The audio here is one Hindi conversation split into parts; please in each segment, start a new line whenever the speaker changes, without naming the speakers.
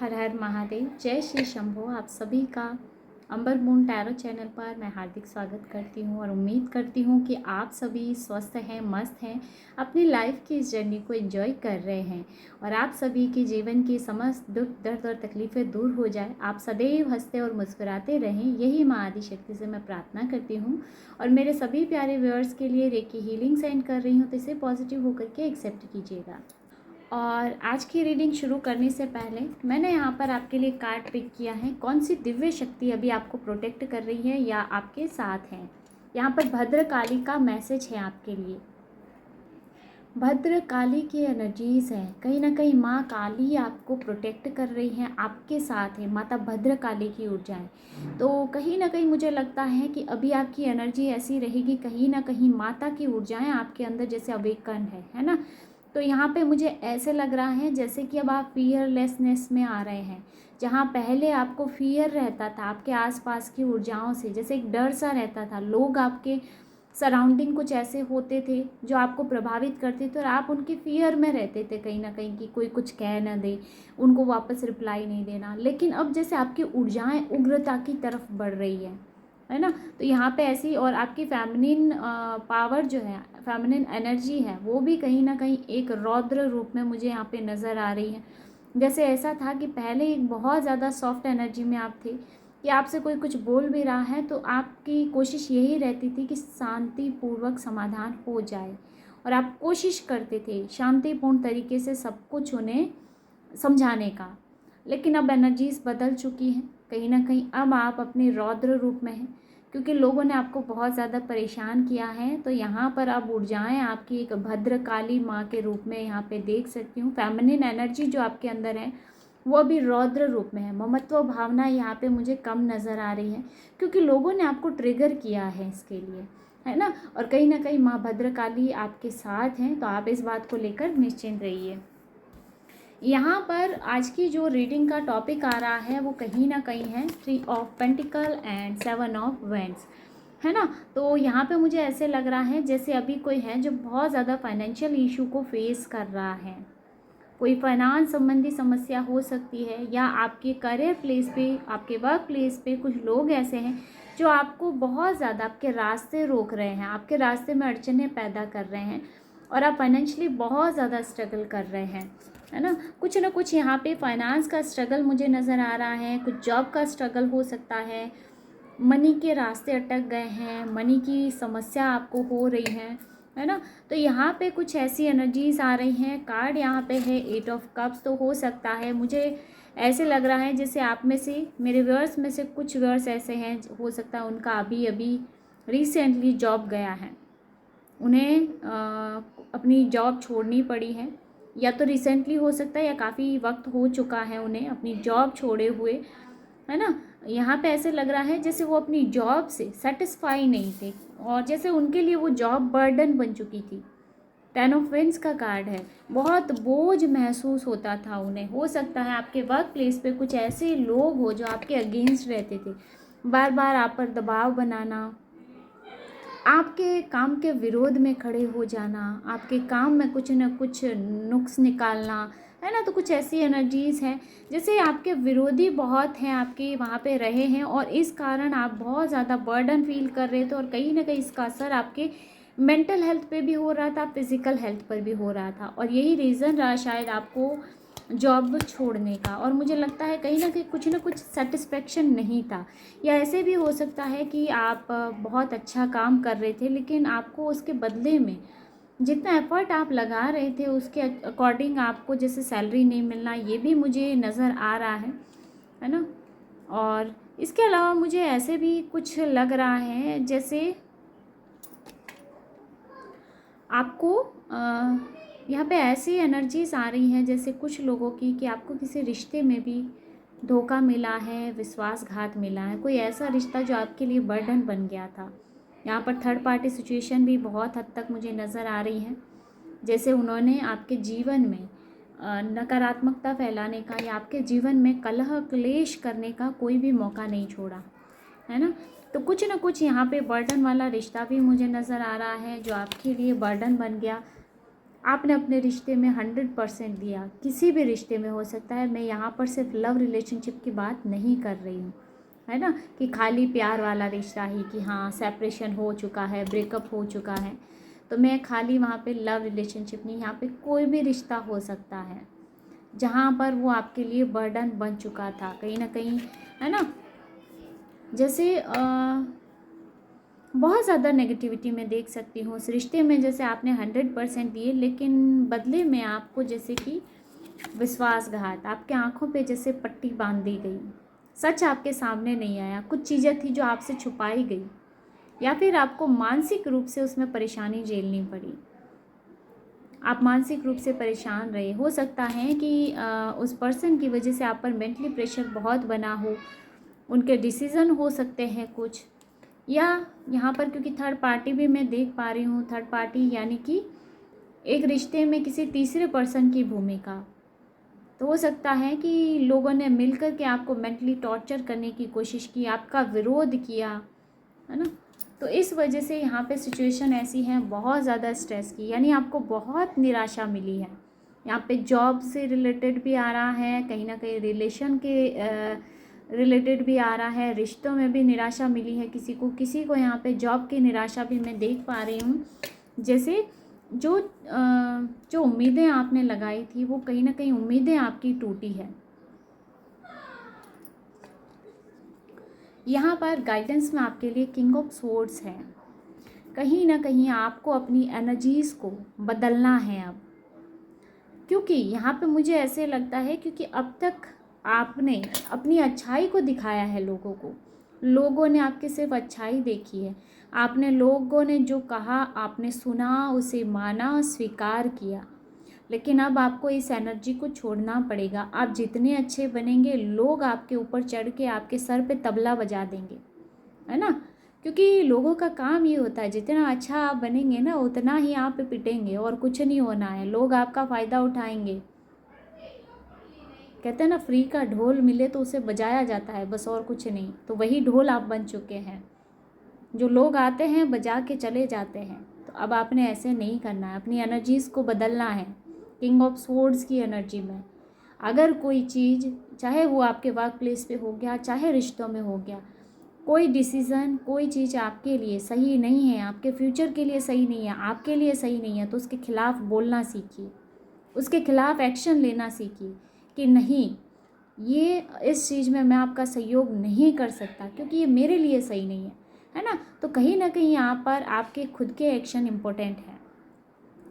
हर हर महादेव। जय श्री शंभो। आप सभी का अंबर मून टैरो चैनल पर मैं हार्दिक स्वागत करती हूँ और उम्मीद करती हूँ कि आप सभी स्वस्थ हैं, मस्त हैं, अपनी लाइफ की इस जर्नी को एंजॉय कर रहे हैं और आप सभी के जीवन की समस्त दुख दर्द और तकलीफ़ें दूर हो जाए। आप सदैव हंसते और मुस्कुराते रहें, यही माँ आदि शक्ति से मैं प्रार्थना करती हूँ। और मेरे सभी प्यारे व्यूअर्स के लिए रेकी हीलिंग सेंड कर रही हूँ, तो इसे पॉजिटिव होकर के एक्सेप्ट कीजिएगा। और आज की रीडिंग शुरू करने से पहले मैंने यहाँ पर आपके लिए कार्ड पिक किया है। कौन सी दिव्य शक्ति अभी आपको प्रोटेक्ट कर रही है या आपके साथ है। यहाँ पर भद्रकाली का मैसेज है आपके लिए। भद्रकाली की एनर्जीज़ हैं, कहीं ना कहीं माँ काली आपको प्रोटेक्ट कर रही हैं, आपके साथ है माता भद्रकाली की ऊर्जाएं। तो कहीं ना कहीं मुझे लगता है कि अभी आपकी एनर्जी ऐसी रहेगी, कहीं ना कहीं माता की ऊर्जाएं आपके अंदर जैसे अवेकन है ना। तो यहाँ पे मुझे ऐसे लग रहा है जैसे कि अब आप फियरलेसनेस में आ रहे हैं। जहाँ पहले आपको फियर रहता था आपके आसपास की ऊर्जाओं से, जैसे एक डर सा रहता था, लोग आपके सराउंडिंग कुछ ऐसे होते थे जो आपको प्रभावित करते थे और आप उनके फियर में रहते थे कहीं ना कहीं कि कोई कुछ कह ना दे, उनको वापस रिप्लाई नहीं देना। लेकिन अब जैसे आपकी ऊर्जाएं उग्रता की तरफ बढ़ रही है ना। तो यहाँ पे ऐसी, और आपकी फेमिनिन पावर जो है, फेमिनिन एनर्जी है, वो भी कहीं ना कहीं एक रौद्र रूप में मुझे यहाँ पे नज़र आ रही है। जैसे ऐसा था कि पहले एक बहुत ज़्यादा सॉफ्ट एनर्जी में आप थे कि आपसे कोई कुछ बोल भी रहा है तो आपकी कोशिश यही रहती थी कि शांतिपूर्वक समाधान हो जाए और आप कोशिश करते थे शांतिपूर्ण तरीके से सब कुछ उन्हें समझाने का। लेकिन अब एनर्जीज बदल चुकी हैं, कहीं ना कहीं अब आप अपने रौद्र रूप में हैं क्योंकि लोगों ने आपको बहुत ज़्यादा परेशान किया है। तो यहाँ पर अब ऊर्जाएं आपकी एक भद्रकाली माँ के रूप में यहाँ पे देख सकती हूँ। फेमिनिन एनर्जी जो आपके अंदर है वो अभी रौद्र रूप में है। ममत्व भावना यहाँ पे मुझे कम नज़र आ रही है क्योंकि लोगों ने आपको ट्रिगर किया है इसके लिए, है ना। और कहीं ना कहीं माँ भद्रकाली आपके साथ हैं, तो आप इस बात को लेकर निश्चिंत रहिए। यहाँ पर आज की जो रीडिंग का टॉपिक आ रहा है वो कहीं ना कहीं है 3 of pentacle and 7 of vends, है ना। तो यहाँ पे मुझे ऐसे लग रहा है जैसे अभी कोई है जो बहुत ज़्यादा फाइनेंशियल इशू को फेस कर रहा है। कोई फाइनेंस संबंधी समस्या हो सकती है या आपके करियर प्लेस पे, आपके वर्क प्लेस पे कुछ लोग ऐसे हैं जो आपको बहुत ज़्यादा आपके रास्ते रोक रहे हैं, आपके रास्ते में अड़चनें पैदा कर रहे हैं और आप फाइनेंशियली बहुत ज़्यादा स्ट्रगल कर रहे हैं, है ना। कुछ ना कुछ यहाँ पे फाइनेंस का स्ट्रगल मुझे नज़र आ रहा है, कुछ जॉब का स्ट्रगल हो सकता है, मनी के रास्ते अटक गए हैं, मनी की समस्या आपको हो रही है ना। तो यहाँ पे कुछ ऐसी एनर्जीज आ रही हैं। कार्ड यहाँ पे है 8 ऑफ कप्स। तो हो सकता है, मुझे ऐसे लग रहा है जैसे आप में से, मेरे व्यूअर्स में से कुछ व्यूअर्स ऐसे हैं, हो सकता है उनका अभी अभी रिसेंटली जॉब गया है, उन्हें अपनी जॉब छोड़नी पड़ी है, या तो रिसेंटली हो सकता है या काफ़ी वक्त हो चुका है उन्हें अपनी जॉब छोड़े हुए, है ना। यहाँ पे ऐसे लग रहा है जैसे वो अपनी जॉब से सेटिस्फाई नहीं थे और जैसे उनके लिए वो जॉब बर्डन बन चुकी थी। 10 ऑफ वेंड्स का कार्ड है, बहुत बोझ महसूस होता था उन्हें। हो सकता है आपके वर्क प्लेस पे कुछ ऐसे लोग हो जो आपके अगेंस्ट रहते थे, बार बार आप पर दबाव बनाना, आपके काम के विरोध में खड़े हो जाना, आपके काम में कुछ न कुछ नुक्स निकालना, है ना। तो कुछ ऐसी एनर्जीज़ हैं जैसे आपके विरोधी बहुत हैं, आपके वहाँ पे रहे हैं और इस कारण आप बहुत ज़्यादा बर्डन फील कर रहे थे और कहीं ना कहीं इसका असर आपके मेंटल हेल्थ पे भी हो रहा था, फिजिकल हेल्थ पर भी हो रहा था और यही रीज़न रहा शायद आपको जॉब छोड़ने का। और मुझे लगता है कहीं ना कुछ सेटिस्फेक्शन नहीं था, या ऐसे भी हो सकता है कि आप बहुत अच्छा काम कर रहे थे लेकिन आपको उसके बदले में जितना एफर्ट आप लगा रहे थे उसके अकॉर्डिंग आपको जैसे सैलरी नहीं मिलना, ये भी मुझे नज़र आ रहा है ना। और इसके अलावा मुझे ऐसे भी कुछ लग रहा है जैसे आपको यहाँ पे ऐसी एनर्जीज आ रही हैं जैसे कुछ लोगों की कि आपको किसी रिश्ते में भी धोखा मिला है, विश्वासघात मिला है, कोई ऐसा रिश्ता जो आपके लिए बर्डन बन गया था। यहाँ पर थर्ड पार्टी सिचुएशन भी बहुत हद तक मुझे नज़र आ रही है, जैसे उन्होंने आपके जीवन में नकारात्मकता फैलाने का या आपके जीवन में कलह क्लेश करने का कोई भी मौका नहीं छोड़ा, है ना। तो कुछ ना कुछ यहाँ पे बर्डन वाला रिश्ता भी मुझे नज़र आ रहा है जो आपके लिए बर्डन बन गया। आपने अपने रिश्ते में 100% दिया, किसी भी रिश्ते में हो सकता है, मैं यहाँ पर सिर्फ लव रिलेशनशिप की बात नहीं कर रही हूँ, है ना, कि खाली प्यार वाला रिश्ता ही, कि हाँ सेपरेशन हो चुका है, ब्रेकअप हो चुका है, तो मैं खाली वहाँ पे लव रिलेशनशिप नहीं, यहाँ पे कोई भी रिश्ता हो सकता है जहाँ पर वो आपके लिए बर्डन बन चुका था कहीं ना कहीं, है ना। जैसे बहुत ज़्यादा नेगेटिविटी मैं देख सकती हूँ उस रिश्ते में, जैसे आपने 100% दिए, लेकिन बदले में आपको जैसे कि विश्वासघात, आपके आंखों पे जैसे पट्टी बांध दी गई, सच आपके सामने नहीं आया, कुछ चीज़ें थी जो आपसे छुपाई गई, या फिर आपको मानसिक रूप से उसमें परेशानी झेलनी पड़ी, आप मानसिक रूप से परेशान रहे। हो सकता है कि उस पर्सन की वजह से आप पर मेंटली प्रेशर बहुत बना हो, उनके डिसीज़न हो सकते हैं कुछ, या यहाँ पर क्योंकि थर्ड पार्टी भी मैं देख पा रही हूँ, थर्ड पार्टी यानी कि एक रिश्ते में किसी तीसरे पर्सन की भूमिका, तो हो सकता है कि लोगों ने मिलकर के आपको मेंटली टॉर्चर करने की कोशिश की, आपका विरोध किया, है ना। तो इस वजह से यहाँ पे सिचुएशन ऐसी है बहुत ज़्यादा स्ट्रेस की, यानी आपको बहुत निराशा मिली है। यहाँ पे जॉब से रिलेटेड भी आ रहा है, कहीं ना कहीं रिलेशन के रिलेटेड भी आ रहा है, रिश्तों में भी निराशा मिली है किसी को यहाँ पे जॉब की निराशा भी मैं देख पा रही हूँ। जैसे जो उम्मीदें आपने लगाई थी, वो कहीं ना कहीं उम्मीदें आपकी टूटी है। यहाँ पर गाइडेंस में आपके लिए किंग ऑफ स्वॉर्ड्स है, कहीं ना कहीं आपको अपनी एनर्जीज़ को बदलना है अब, क्योंकि यहाँ पे मुझे ऐसे लगता है क्योंकि अब तक आपने अपनी अच्छाई को दिखाया है लोगों को, लोगों ने आपके सिर्फ अच्छाई देखी है, आपने लोगों ने जो कहा आपने सुना, उसे माना, स्वीकार किया, लेकिन अब आपको इस एनर्जी को छोड़ना पड़ेगा। आप जितने अच्छे बनेंगे, लोग आपके ऊपर चढ़ के आपके सर पे तबला बजा देंगे, है ना, क्योंकि लोगों का काम ये होता है, जितना अच्छा आप बनेंगे ना उतना ही आप पे पिटेंगे, और कुछ नहीं होना है, लोग आपका फ़ायदा उठाएंगे। कहते हैं ना, फ्री का ढोल मिले तो उसे बजाया जाता है, बस और कुछ नहीं, तो वही ढोल आप बन चुके हैं, जो लोग आते हैं बजा के चले जाते हैं। तो अब आपने ऐसे नहीं करना है, अपनी एनर्जीज़ को बदलना है किंग ऑफ स्वॉर्ड्स की एनर्जी में। अगर कोई चीज़, चाहे वो आपके वर्क प्लेस पे हो गया, चाहे रिश्तों में हो गया, कोई डिसीज़न, कोई चीज़ आपके लिए सही नहीं है, आपके फ्यूचर के लिए सही नहीं है, आपके लिए सही नहीं है, तो उसके खिलाफ़ बोलना सीखिए, उसके खिलाफ़ एक्शन लेना सीखिए कि नहीं, ये इस चीज़ में मैं आपका सहयोग नहीं कर सकता क्योंकि ये मेरे लिए सही नहीं है ना। तो कहीं ना कहीं यहाँ पर आपके खुद के एक्शन इम्पोर्टेंट है।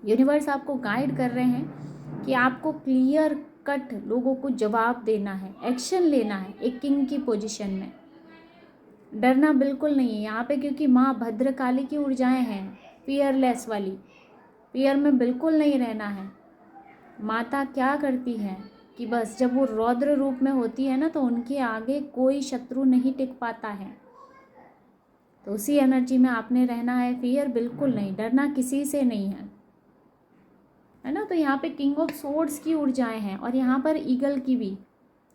यूनिवर्स आपको गाइड कर रहे हैं कि आपको क्लियर कट लोगों को जवाब देना है, एक्शन लेना है एक किंग की पोजीशन में। डरना बिल्कुल नहीं है यहाँ पे, क्योंकि माँ भद्रकाली की ऊर्जाएं हैं, फियरलेस वाली, फियर में बिल्कुल नहीं रहना है। माता क्या करती है कि बस जब वो रौद्र रूप में होती है ना, तो उनके आगे कोई शत्रु नहीं टिक पाता है, तो उसी एनर्जी में आपने रहना है। फियर बिल्कुल नहीं, डरना किसी से नहीं है ना। तो यहाँ पे किंग ऑफ सोर्ड्स की ऊर्जाएं हैं, और यहाँ पर ईगल की भी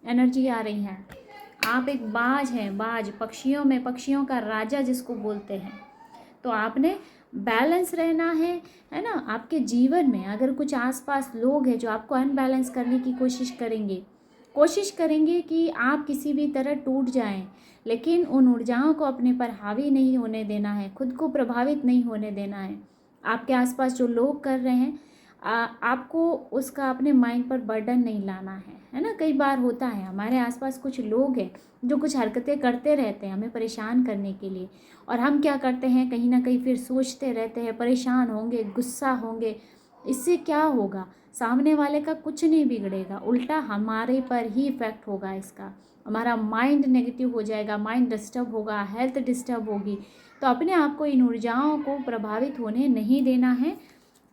एनर्जी आ रही है। आप एक बाज हैं, बाज पक्षियों में, पक्षियों का राजा जिसको बोलते हैं। तो आपने बैलेंस रहना है ना। आपके जीवन में अगर कुछ आसपास लोग हैं जो आपको अनबैलेंस करने की कोशिश करेंगे कि आप किसी भी तरह टूट जाएं, लेकिन उन ऊर्जाओं को अपने पर हावी नहीं होने देना है, खुद को प्रभावित नहीं होने देना है। आपके आसपास जो लोग कर रहे हैं, आपको उसका अपने माइंड पर बर्डन नहीं लाना है ना। कई बार होता है हमारे आसपास कुछ लोग हैं जो कुछ हरकतें करते रहते हैं हमें परेशान करने के लिए, और हम क्या करते हैं, कहीं ना कहीं फिर सोचते रहते हैं, परेशान होंगे, गुस्सा होंगे। इससे क्या होगा, सामने वाले का कुछ नहीं बिगड़ेगा, उल्टा हमारे पर ही इफ़ेक्ट होगा इसका। हमारा माइंड नेगेटिव हो जाएगा, माइंड डिस्टर्ब होगा, हेल्थ डिस्टर्ब होगी। तो अपने आप को इन ऊर्जाओं को प्रभावित होने नहीं देना है,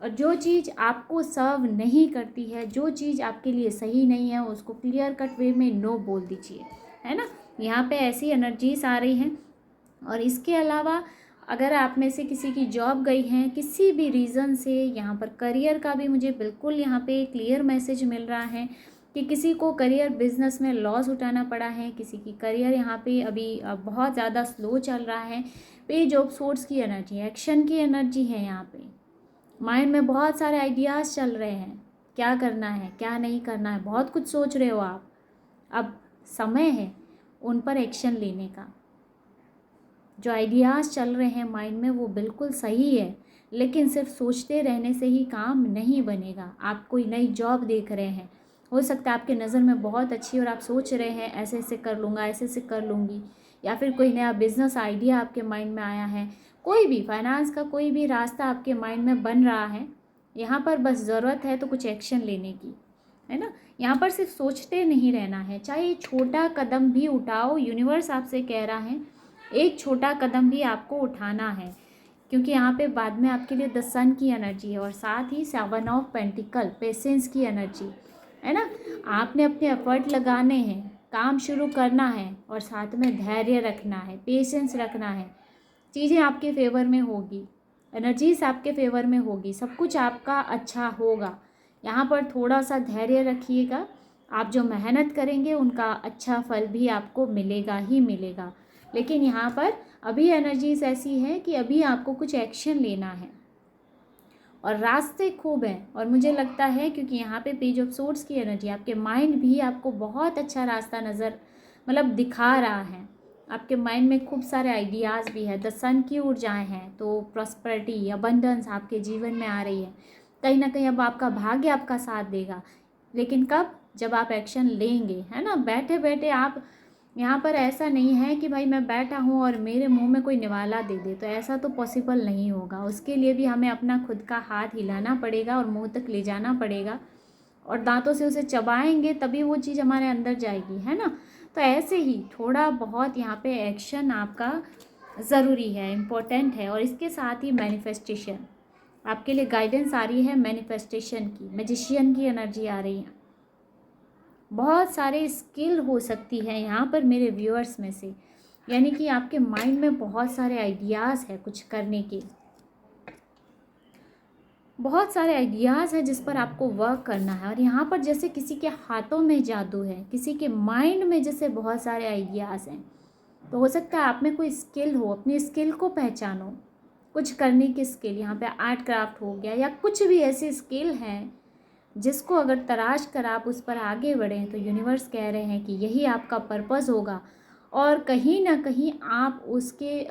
और जो चीज़ आपको सर्व नहीं करती है, जो चीज़ आपके लिए सही नहीं है, उसको क्लियर कट वे में नो बोल दीजिए, है ना। यहाँ पे ऐसी एनर्जीज आ रही हैं। और इसके अलावा अगर आप में से किसी की जॉब गई है किसी भी रीज़न से, यहाँ पर करियर का भी मुझे बिल्कुल यहाँ पे क्लियर मैसेज मिल रहा है कि किसी को करियर बिजनेस में लॉस उठाना पड़ा है, किसी की करियर यहाँ पे अभी बहुत ज़्यादा स्लो चल रहा है। पेज ऑफ सोर्ड्स की एनर्जी, एक्शन की एनर्जी है यहाँ पे। माइंड में बहुत सारे आइडियाज़ चल रहे हैं, क्या करना है क्या नहीं करना है, बहुत कुछ सोच रहे हो आप। अब समय है उन पर एक्शन लेने का। जो आइडियाज़ चल रहे हैं माइंड में वो बिल्कुल सही है, लेकिन सिर्फ सोचते रहने से ही काम नहीं बनेगा। आप कोई नई जॉब देख रहे हैं, हो सकता है आपके नज़र में बहुत अच्छी और आप सोच रहे हैं ऐसे ऐसे कर लूँगा, ऐसे ऐसे कर लूँगी, या फिर कोई नया बिजनेस आइडिया आपके माइंड में आया है, कोई भी फाइनेंस का कोई भी रास्ता आपके माइंड में बन रहा है। यहाँ पर बस ज़रूरत है तो कुछ एक्शन लेने की, है ना। यहाँ पर सिर्फ सोचते नहीं रहना है, चाहे छोटा कदम भी उठाओ। यूनिवर्स आपसे कह रहा है एक छोटा कदम भी आपको उठाना है, क्योंकि यहाँ पे बाद में आपके लिए द सन की एनर्जी है और साथ ही 7 ऑफ पेंटिकल पेशेंस की एनर्जी है ना। आपने अपने एफर्ट लगाने हैं, काम शुरू करना है और साथ में धैर्य रखना है, पेशेंस रखना है। चीज़ें आपके फेवर में होगी, एनर्जीज आपके फेवर में होगी, सब कुछ आपका अच्छा होगा। यहाँ पर थोड़ा सा धैर्य रखिएगा। आप जो मेहनत करेंगे उनका अच्छा फल भी आपको मिलेगा ही मिलेगा। लेकिन यहाँ पर अभी एनर्जीज ऐसी है कि अभी आपको कुछ एक्शन लेना है और रास्ते खूब हैं। और मुझे लगता है क्योंकि यहाँ पे पेज ऑफ सोर्ड्स की एनर्जी, आपके माइंड भी आपको बहुत अच्छा रास्ता नज़र मतलब दिखा रहा है। आपके माइंड में खूब सारे आइडियाज़ भी है, द सन की ऊर्जाएं हैं, तो प्रॉस्पेरिटी अबंडेंस आपके जीवन में आ रही है। कहीं ना कहीं अब आपका भाग्य आपका साथ देगा, लेकिन कब? जब आप एक्शन लेंगे, है ना। बैठे बैठे आप यहाँ पर ऐसा नहीं है कि भाई मैं बैठा हूँ और मेरे मुंह में कोई निवाला दे दे, तो ऐसा तो पॉसिबल नहीं होगा। उसके लिए भी हमें अपना खुद का हाथ हिलाना पड़ेगा और मुंह तक ले जाना पड़ेगा और दांतों से उसे चबाएंगे तभी वो चीज़ हमारे अंदर जाएगी, है ना। तो ऐसे ही थोड़ा बहुत यहाँ पे एक्शन आपका ज़रूरी है, इम्पोर्टेंट है। और इसके साथ ही मैनिफेस्टेशन आपके लिए गाइडेंस आ रही है, मैनिफेस्टेशन की, मैजिशियन की एनर्जी आ रही है। बहुत सारे स्किल हो सकती है यहाँ पर मेरे व्यूअर्स में से, यानी कि आपके माइंड में बहुत सारे आइडियाज़ है कुछ करने के, बहुत सारे आइडियाज़ हैं जिस पर आपको वर्क करना है। और यहाँ पर जैसे किसी के हाथों में जादू है, किसी के माइंड में जैसे बहुत सारे आइडियाज़ हैं। तो हो सकता है आप में कोई स्किल हो, अपनी स्किल को पहचानो, कुछ करने की स्किल, यहाँ पे आर्ट क्राफ्ट हो गया या कुछ भी ऐसी स्किल है जिसको अगर तराश कर आप उस पर आगे बढ़ें तो यूनिवर्स कह रहे हैं कि यही आपका पर्पस होगा। और कहीं ना कहीं आप उसके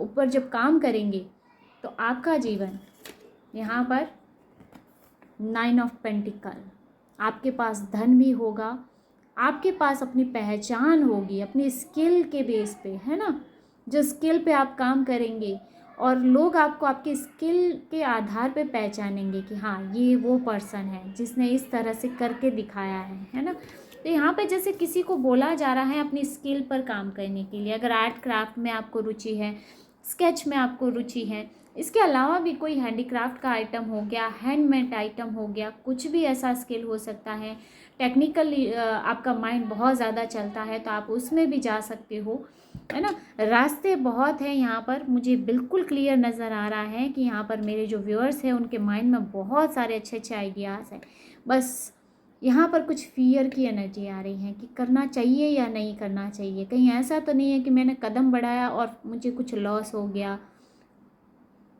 ऊपर जब काम करेंगे तो आपका जीवन, यहाँ पर 9 ऑफ पेंटिकल, आपके पास धन भी होगा, आपके पास अपनी पहचान होगी अपनी स्किल के बेस पे, है ना। जो स्किल पे आप काम करेंगे और लोग आपको आपके स्किल के आधार पे पहचानेंगे कि हाँ ये वो पर्सन है जिसने इस तरह से करके दिखाया है ना। तो यहाँ पे जैसे किसी को बोला जा रहा है अपनी स्किल पर काम करने के लिए। अगर आर्ट क्राफ्ट में आपको रुचि है, स्केच में आपको रुचि है, इसके अलावा भी कोई हैंडीक्राफ्ट का आइटम हो गया, हैंडमेड आइटम हो गया, कुछ भी ऐसा स्किल हो सकता है। टेक्निकली आपका माइंड बहुत ज़्यादा चलता है तो आप उसमें भी जा सकते हो, है ना। रास्ते बहुत हैं यहाँ पर, मुझे बिल्कुल क्लियर नज़र आ रहा है कि यहाँ पर मेरे जो व्यूअर्स हैं उनके माइंड में बहुत सारे अच्छे अच्छे आइडियाज़ हैं। बस यहाँ पर कुछ फियर की एनर्जी आ रही है कि करना चाहिए या नहीं करना चाहिए। कहीं ऐसा तो नहीं है कि मैंने कदम बढ़ाया और मुझे कुछ लॉस हो गया।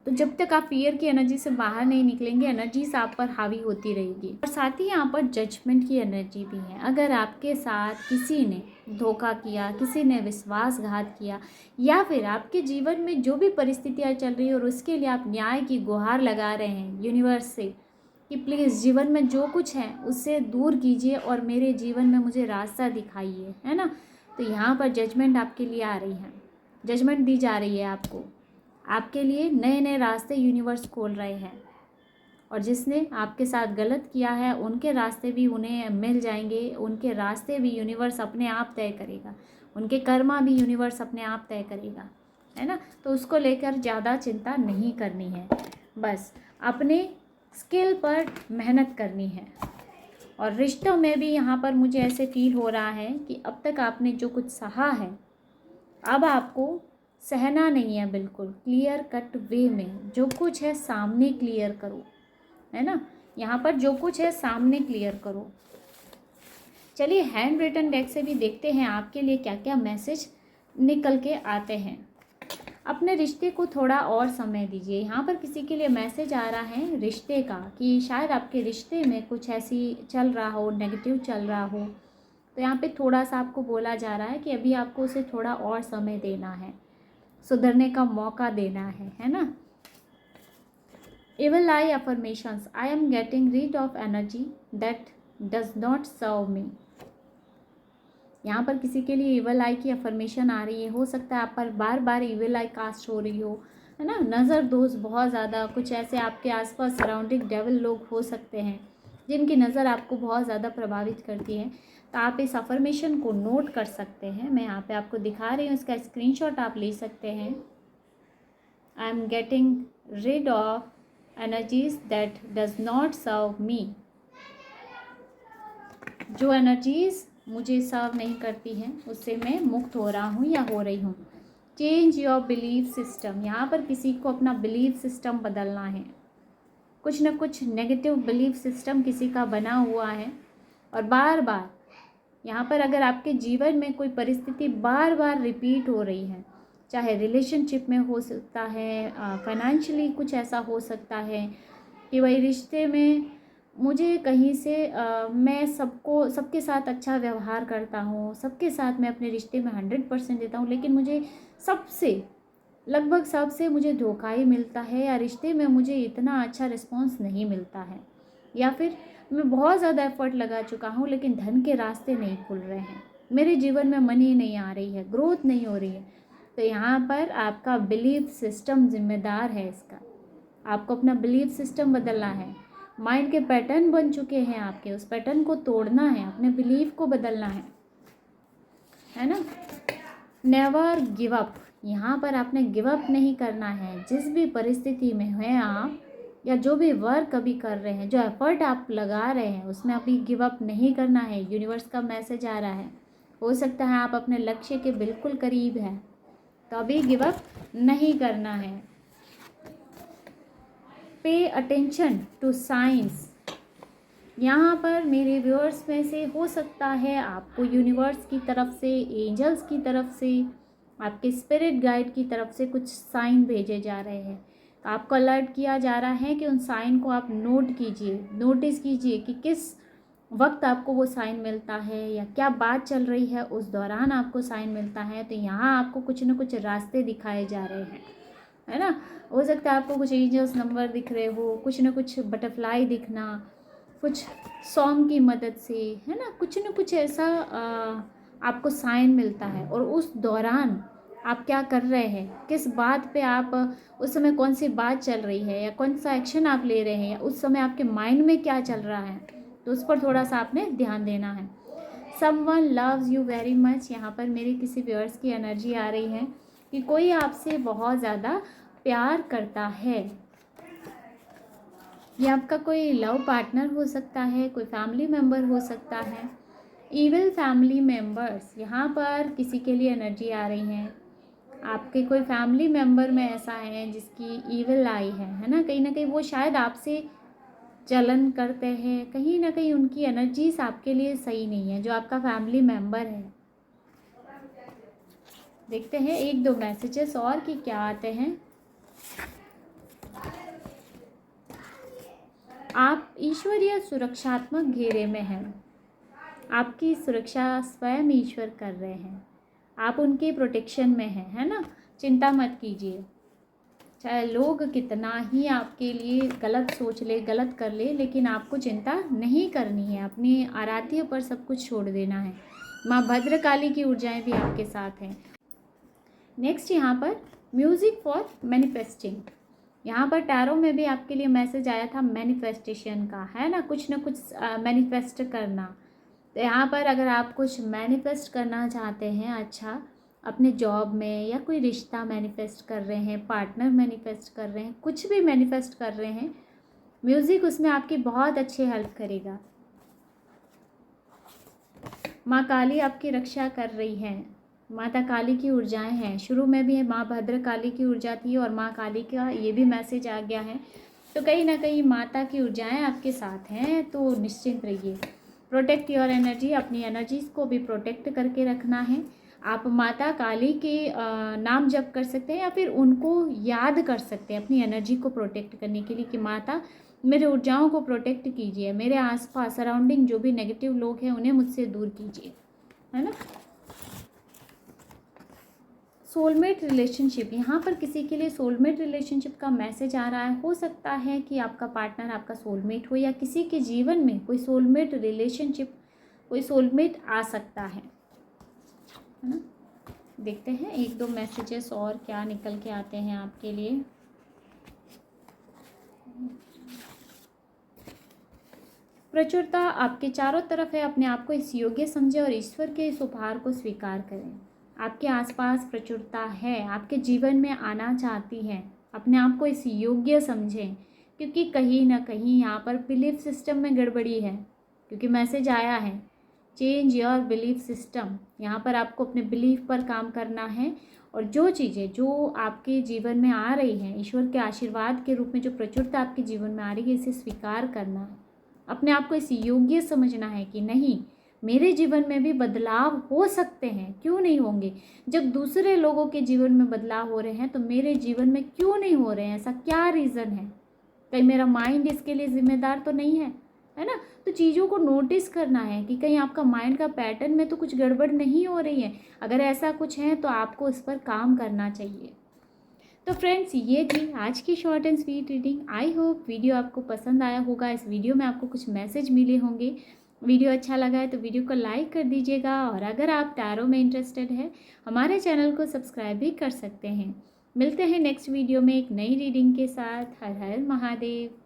तो जब तक आप फियर की एनर्जी से बाहर नहीं निकलेंगे, एनर्जीज आप पर हावी होती रहेगी। और साथ ही यहाँ पर जजमेंट की एनर्जी भी है। अगर आपके साथ किसी ने धोखा किया, किसी ने विश्वासघात किया, या फिर आपके जीवन में जो भी परिस्थितियाँ चल रही है और उसके लिए आप न्याय की गुहार लगा रहे हैं यूनिवर्स से कि प्लीज़ जीवन में जो कुछ है उससे दूर कीजिए और मेरे जीवन में मुझे रास्ता दिखाइए, है ना। तो यहाँ पर जजमेंट आपके लिए आ रही है, जजमेंट दी जा रही है आपको। आपके लिए नए नए रास्ते यूनिवर्स खोल रहे हैं और जिसने आपके साथ गलत किया है उनके रास्ते भी उन्हें मिल जाएंगे, उनके रास्ते भी यूनिवर्स अपने आप तय करेगा, उनके कर्मा भी यूनिवर्स अपने आप तय करेगा, है ना। तो उसको लेकर ज़्यादा चिंता नहीं करनी है, बस अपने स्किल पर मेहनत करनी है। और रिश्तों में भी यहाँ पर मुझे ऐसे फील हो रहा है कि अब तक आपने जो कुछ सहा है अब आपको सहना नहीं है। बिल्कुल क्लियर कट वे में जो कुछ है सामने क्लियर करो, है ना। यहाँ पर जो कुछ है सामने क्लियर करो। चलिए हैंड रिटन डेक से भी देखते हैं आपके लिए क्या क्या मैसेज निकल के आते हैं। अपने रिश्ते को थोड़ा और समय दीजिए। यहाँ पर किसी के लिए मैसेज आ रहा है रिश्ते का, कि शायद आपके रिश्ते में कुछ ऐसी चल रहा हो, नेगेटिव चल रहा हो, तो यहाँ पे थोड़ा सा आपको बोला जा रहा है कि अभी आपको उसे थोड़ा और समय देना है, सुधरने का मौका देना है ना। Evil eye affirmations. I am getting rid of energy that does not serve me. यहाँ पर किसी के लिए इवल आई की अफर्मेशन आ रही है। हो सकता है आप पर बार बार इवल आई कास्ट हो रही हो, है ना। नज़र दोष बहुत ज़्यादा, कुछ ऐसे आपके आसपास सराउंडिंग डेविल लोग हो सकते हैं जिनकी नज़र आपको बहुत ज़्यादा प्रभावित करती है। तो आप इस अफर्मेशन को नोट कर सकते हैं। मैं यहाँ पे आपको दिखा रही हूँ, इसका स्क्रीनशॉट आप ले सकते हैं। I am getting rid of energies that does not serve me. जो एनर्जीज़ मुझे सर्व नहीं करती हैं उससे मैं मुक्त हो रहा हूँ या हो रही हूँ। Change your belief system. यहाँ पर किसी को अपना बिलीफ सिस्टम बदलना है। कुछ न कुछ नेगेटिव बिलीफ सिस्टम किसी का बना हुआ है, और बार बार यहाँ पर अगर आपके जीवन में कोई परिस्थिति बार बार रिपीट हो रही है, चाहे रिलेशनशिप में हो सकता है, फाइनेंशियली कुछ ऐसा हो सकता है कि वही रिश्ते में मुझे कहीं से मैं सबके साथ अच्छा व्यवहार करता हूँ, सबके साथ मैं अपने रिश्ते में 100% देता हूँ, लेकिन मुझे लगभग सबसे मुझे धोखा ही मिलता है, या रिश्ते में मुझे इतना अच्छा रिस्पॉन्स नहीं मिलता है, या फिर मैं बहुत ज़्यादा एफर्ट लगा चुका हूँ लेकिन धन के रास्ते नहीं खुल रहे हैं, मेरे जीवन में मनी नहीं आ रही है, ग्रोथ नहीं हो रही है। तो यहाँ पर आपका बिलीफ सिस्टम जिम्मेदार है इसका। आपको अपना बिलीफ सिस्टम बदलना है। माइंड के पैटर्न बन चुके हैं आपके, उस पैटर्न को तोड़ना है, अपने बिलीफ को बदलना है ना। Never give up. यहाँ पर आपने गिव अप नहीं करना है। जिस भी परिस्थिति में हैं आप, या जो भी वर्क अभी कर रहे हैं, जो एफर्ट आप लगा रहे हैं, उसमें अभी गिव अप नहीं करना है। यूनिवर्स का मैसेज आ रहा है। हो सकता है आप अपने लक्ष्य के बिल्कुल करीब हैं, तो अभी गिव अप नहीं करना है। Pay attention to science. यहाँ पर मेरे व्यूअर्स में से हो सकता है आपको यूनिवर्स की तरफ से, एंजल्स की तरफ से, आपके स्पिरिट गाइड की तरफ से कुछ साइन भेजे जा रहे हैं। तो आपको अलर्ट किया जा रहा है कि उन साइन को आप नोटिस कीजिए कि किस वक्त आपको वो साइन मिलता है, या क्या बात चल रही है उस दौरान आपको साइन मिलता है। तो यहाँ आपको कुछ न कुछ रास्ते दिखाए जा रहे हैं, है ना। हो सकता है आपको कुछ एंजल्स नंबर दिख रहे हो, कुछ न कुछ बटरफ्लाई दिखना, कुछ सॉन्ग की मदद से, है ना, कुछ न कुछ ऐसा आपको साइन मिलता है। और उस दौरान आप क्या कर रहे हैं, किस बात पे आप उस समय, कौन सी बात चल रही है, या कौन सा एक्शन आप ले रहे हैं, या उस समय आपके माइंड में क्या चल रहा है, तो उस पर थोड़ा सा आपने ध्यान देना है। Someone loves you very much. यहाँ पर मेरे किसी व्यूअर्स की एनर्जी आ रही है कि कोई आपसे बहुत ज़्यादा प्यार करता है। ये आपका कोई लव पार्टनर हो सकता है, कोई फैमिली मेम्बर हो सकता है। इविल फैमिली मेम्बर्स, यहाँ पर किसी के लिए एनर्जी आ रही है। आपके कोई फैमिली मेम्बर में ऐसा है जिसकी इविल आई है ना कहीं वो शायद आपसे जलन करते हैं, कहीं ना कहीं उनकी एनर्जीज आपके लिए सही नहीं है, जो आपका फैमिली मेम्बर है। देखते हैं एक दो मैसेजेस और कि क्या आते हैं। आप ईश्वरीय सुरक्षात्मक घेरे में हैं। आपकी सुरक्षा स्वयं ईश्वर कर रहे हैं। आप उनके प्रोटेक्शन में हैं, है ना। चिंता मत कीजिए, चाहे लोग कितना ही आपके लिए गलत सोच ले, गलत कर ले, लेकिन आपको चिंता नहीं करनी है। अपनी आराध्य पर सब कुछ छोड़ देना है। माँ भद्रकाली की ऊर्जाएं भी आपके साथ हैं। नेक्स्ट यहाँ पर म्यूज़िक फॉर मैनिफेस्टिंग। यहाँ पर टैरो में भी आपके लिए मैसेज आया था मैनिफेस्टेशन का, है ना, कुछ न कुछ मैनिफेस्ट करना। तो यहाँ पर अगर आप कुछ मैनिफेस्ट करना चाहते हैं, अच्छा अपने जॉब में, या कोई रिश्ता मैनिफेस्ट कर रहे हैं, पार्टनर मैनिफेस्ट कर रहे हैं, कुछ भी मैनिफेस्ट कर रहे हैं, म्यूज़िक उसमें आपकी बहुत अच्छी हेल्प करेगा। माँ काली आपकी रक्षा कर रही हैं। माता काली की ऊर्जाएं हैं। शुरू में भी माँ भद्र काली की ऊर्जा थी और माँ काली का ये भी मैसेज आ गया है। तो कहीं ना कहीं माता की ऊर्जाएं आपके साथ हैं, तो निश्चिंत रहिए। Protect your energy. अपनी एनर्जीज़ को भी प्रोटेक्ट करके रखना है। आप माता काली के नाम जप कर सकते हैं या फिर उनको याद कर सकते हैं अपनी एनर्जी को प्रोटेक्ट करने के लिए कि माता मेरे ऊर्जाओं को प्रोटेक्ट कीजिए, मेरे आसपास सराउंडिंग जो भी नेगेटिव लोग हैं उन्हें मुझसे दूर कीजिए, है ना। सोलमेट रिलेशनशिप, यहाँ पर किसी के लिए सोलमेट रिलेशनशिप का मैसेज आ रहा है। हो सकता है कि आपका पार्टनर आपका सोलमेट हो या किसी के जीवन में कोई सोलमेट रिलेशनशिप, कोई सोलमेट आ सकता है ना। देखते हैं एक दो मैसेजेस और क्या निकल के आते हैं आपके लिए। प्रचुरता आपके चारों तरफ है, अपने आप को इस योग्य समझें और ईश्वर के इस उपहार को स्वीकार करें। आपके आसपास प्रचुरता है, आपके जीवन में आना चाहती है, अपने आप को इस योग्य समझें, क्योंकि कहीं ना कहीं यहाँ पर बिलीफ सिस्टम में गड़बड़ी है। क्योंकि मैसेज आया है चेंज योर बिलीफ सिस्टम, यहाँ पर आपको अपने बिलीफ पर काम करना है और जो चीज़ें जो आपके जीवन में आ रही हैं ईश्वर के आशीर्वाद के रूप में, जो प्रचुरता आपके जीवन में आ रही है, इसे स्वीकार करना है। अपने आप को इस योग्य समझना है कि नहीं, मेरे जीवन में भी बदलाव हो सकते हैं, क्यों नहीं होंगे। जब दूसरे लोगों के जीवन में बदलाव हो रहे हैं तो मेरे जीवन में क्यों नहीं हो रहे हैं, ऐसा क्या रीज़न है। कहीं मेरा माइंड इसके लिए जिम्मेदार तो नहीं है ना। तो चीज़ों को नोटिस करना है कि कहीं आपका माइंड का पैटर्न में तो कुछ गड़बड़ नहीं हो रही है। अगर ऐसा कुछ है तो आपको इस पर काम करना चाहिए। तो फ्रेंड्स, ये थी आज की short and sweet reading. I hope video आपको पसंद आया होगा। इस वीडियो में आपको कुछ मैसेज मिले होंगे। वीडियो अच्छा लगा है तो वीडियो को लाइक कर दीजिएगा और अगर आप टैरो में इंटरेस्टेड है हमारे चैनल को सब्सक्राइब भी कर सकते हैं। मिलते हैं नेक्स्ट वीडियो में एक नई रीडिंग के साथ। हर हर महादेव।